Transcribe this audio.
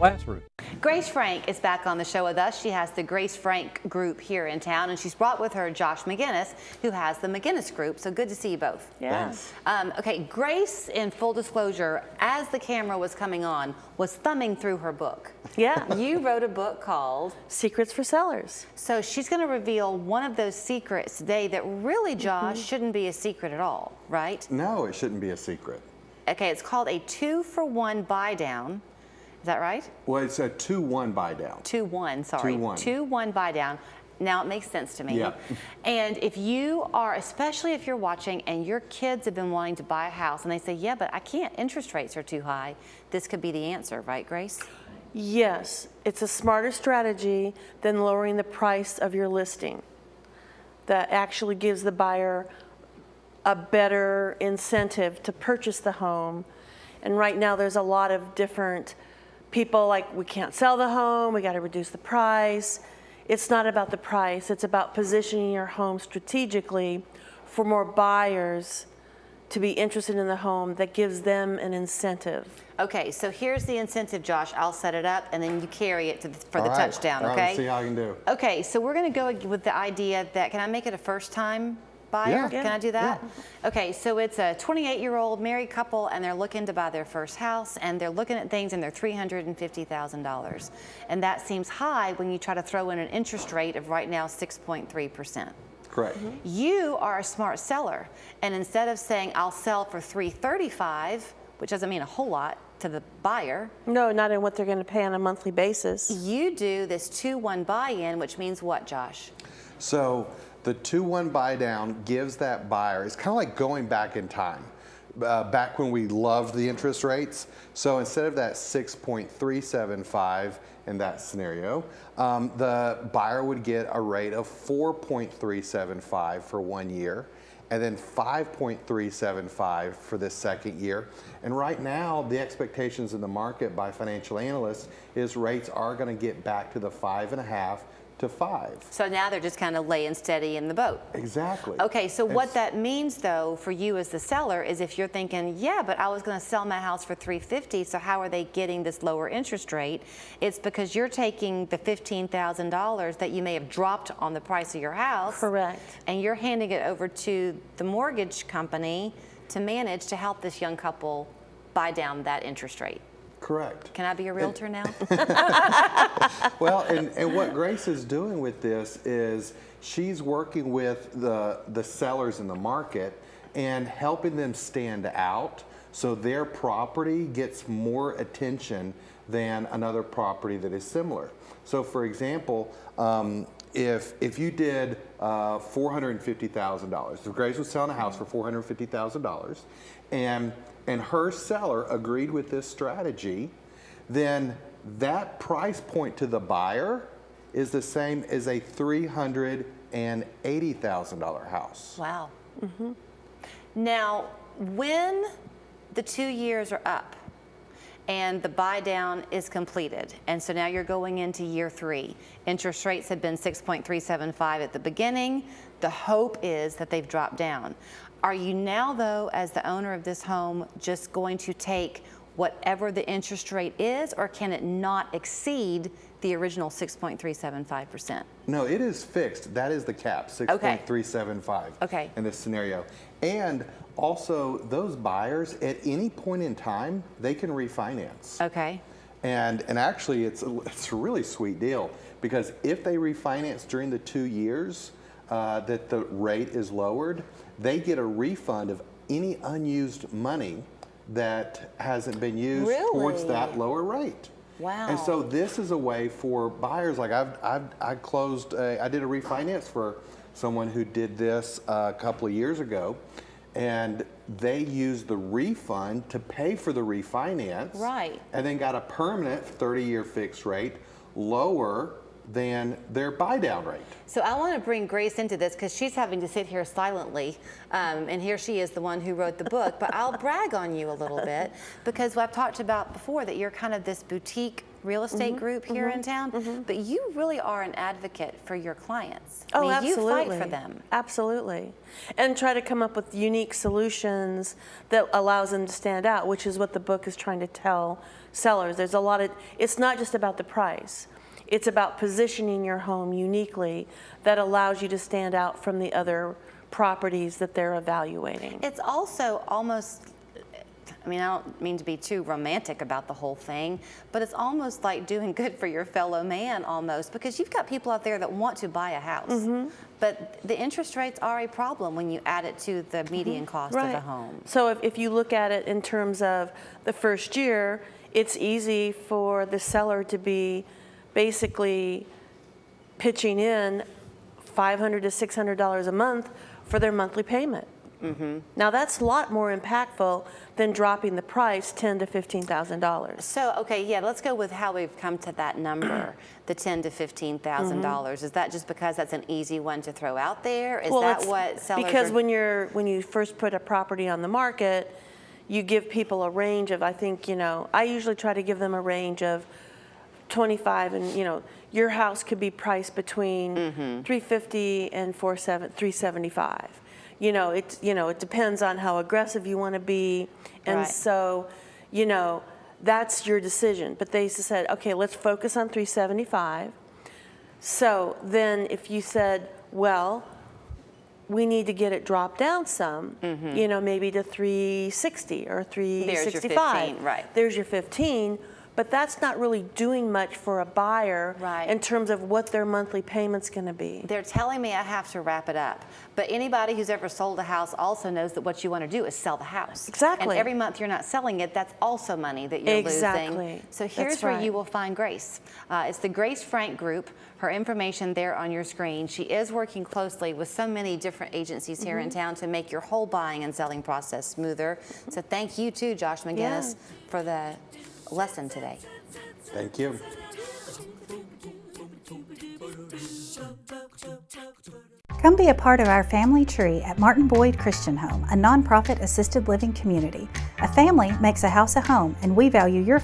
classroom. Grace Frank is back on the show with us. She has the Grace Frank group here in town, and she's brought with her Josh McGinnis, who has the McGinnis group. So good to see you both. Yes. Okay, Grace, in full disclosure, as the camera was coming on, was thumbing through her book. Yeah. You wrote a book called Secrets for Sellers. So she's going to reveal one of those secrets today that really, Josh, shouldn't be a secret at all, right? No, it shouldn't be a secret. Okay, it's called a 2-for-1 buy down. Is that right? Well, it's a 2-1 buy down. 2-1, sorry. 2-1. 2-1 buy down. Now it makes sense to me. Yeah. And if you are, especially if you're watching and your kids have been wanting to buy a house and they say, yeah, but I can't, interest rates are too high, this could be the answer, right, Grace? Yes, it's a smarter strategy than lowering the price of your listing. That actually gives the buyer a better incentive to purchase the home. And right now there's a lot of different people like, we can't sell the home, we got to reduce the price. It's not about the price, it's about positioning your home strategically for more buyers to be interested in the home. That gives them an incentive. Okay, so here's the incentive, Josh. I'll set it up and then you carry it for the touchdown, All right, okay? let's see how I can do. Okay, so we're going to go with the idea that, can I make it a first time buyer? Yeah. Can I do that? Yeah. Okay, so it's a 28-year-old married couple and they're looking to buy their first house and they're looking at things and they're $350,000. And that seems high when you try to throw in an interest rate of right now 6.3%. Correct. You are a smart seller, and instead of saying I'll sell for $335,000, which doesn't mean a whole lot to the buyer, No, not in what they're going to pay on a monthly basis. you do this 2-1 buy-in, which means what, Josh? So the 2-1 buy down gives that buyer, it's kind of like going back in time. Back when we loved the interest rates. So instead of that 6.375 in that scenario, the buyer would get a rate of 4.375 for 1 year and then 5.375 for this second year. And right now, the expectations in the market by financial analysts is rates are going to get back to the 5.5 to 5. So now they're just kind of laying steady in the boat. Exactly. Okay, so what that means though for you as the seller is if you're thinking, yeah, but I was going to sell my house for $350,000, so how are they getting this lower interest rate? It's because you're taking the $15,000 that you may have dropped on the price of your house. Correct. And you're handing it over to the mortgage company to manage to help this young couple buy down that interest rate. Correct. Can I be a realtor now? Well, and what Grace is doing with this is she's working with the sellers in the market and helping them stand out so their property gets more attention than another property that is similar. So for example, if you did $450,000, if Grace was selling a house for $450,000 and her seller agreed with this strategy, then that price point to the buyer is the same as a $380,000 house. Wow. Now, when the 2 years are up and the buy down is completed, and so now you're going into year 3, interest rates have been 6.375 at the beginning. The hope is that they've dropped down. Are you now, though, as the owner of this home, just going to take whatever the interest rate is, or can it not exceed the original 6.375%? No, it is fixed. That is the cap, 6.375 Okay. in this scenario. And also, those buyers, at any point in time, they can refinance. Okay. And actually, it's a really sweet deal, because if they refinance during the 2 years that the rate is lowered, they get a refund of any unused money that hasn't been used towards that lower rate. Wow. And so this is a way for buyers, like I did a refinance for someone who did this a couple of years ago, and they used the refund to pay for the refinance. Right. And then got a permanent 30-year fixed rate, lower than their buy down rate. So I want to bring Grace into this because she's having to sit here silently, and here she is, the one who wrote the book. But I'll brag on you a little bit because I've talked about before that you're kind of this boutique real estate group here in town, but you really are an advocate for your clients. I mean, absolutely. You fight for them. Absolutely. And try to come up with unique solutions that allows them to stand out, which is what the book is trying to tell sellers. There's a lot of, it's not just about the price. It's about positioning your home uniquely that allows you to stand out from the other properties that they're evaluating. It's also almost, I mean, I don't mean to be too romantic about the whole thing, but it's almost like doing good for your fellow man almost, because you've got people out there that want to buy a house, but the interest rates are a problem when you add it to the median cost of the home. So if you look at it in terms of the first year, it's easy for the seller to be basically pitching in $500 to $600 a month for their monthly payment. Now that's a lot more impactful than dropping the price $10,000 to $15,000. So, okay, yeah, let's go with how we've come to that number, the $10,000 to $15,000. Is that just because that's an easy one to throw out there? Is that what sellers because are... when you first put a property on the market, you give people a range of, I think, I usually try to give them a range of 25, and your house could be priced between $350 and $375. It depends on how aggressive you want to be, and so that's your decision. But they said, okay, let's focus on $375. So then if you said, well, we need to get it dropped down some, maybe to $360 or $365. There's your 15, right. There's your 15. But that's not really doing much for a buyer in terms of what their monthly payment's going to be. They're telling me I have to wrap it up. But anybody who's ever sold a house also knows that what you want to do is sell the house. Exactly. And every month you're not selling it, that's also money that you're losing. So here's where you will find Grace. It's the Grace Frank Group. Her information there on your screen. She is working closely with so many different agencies here in town to make your whole buying and selling process smoother. So thank you too, Josh McGinnis, for the lesson today. Thank you. Come be a part of our family tree at Martin Boyd Christian Home, a nonprofit assisted living community. A family makes a house a home, and we value your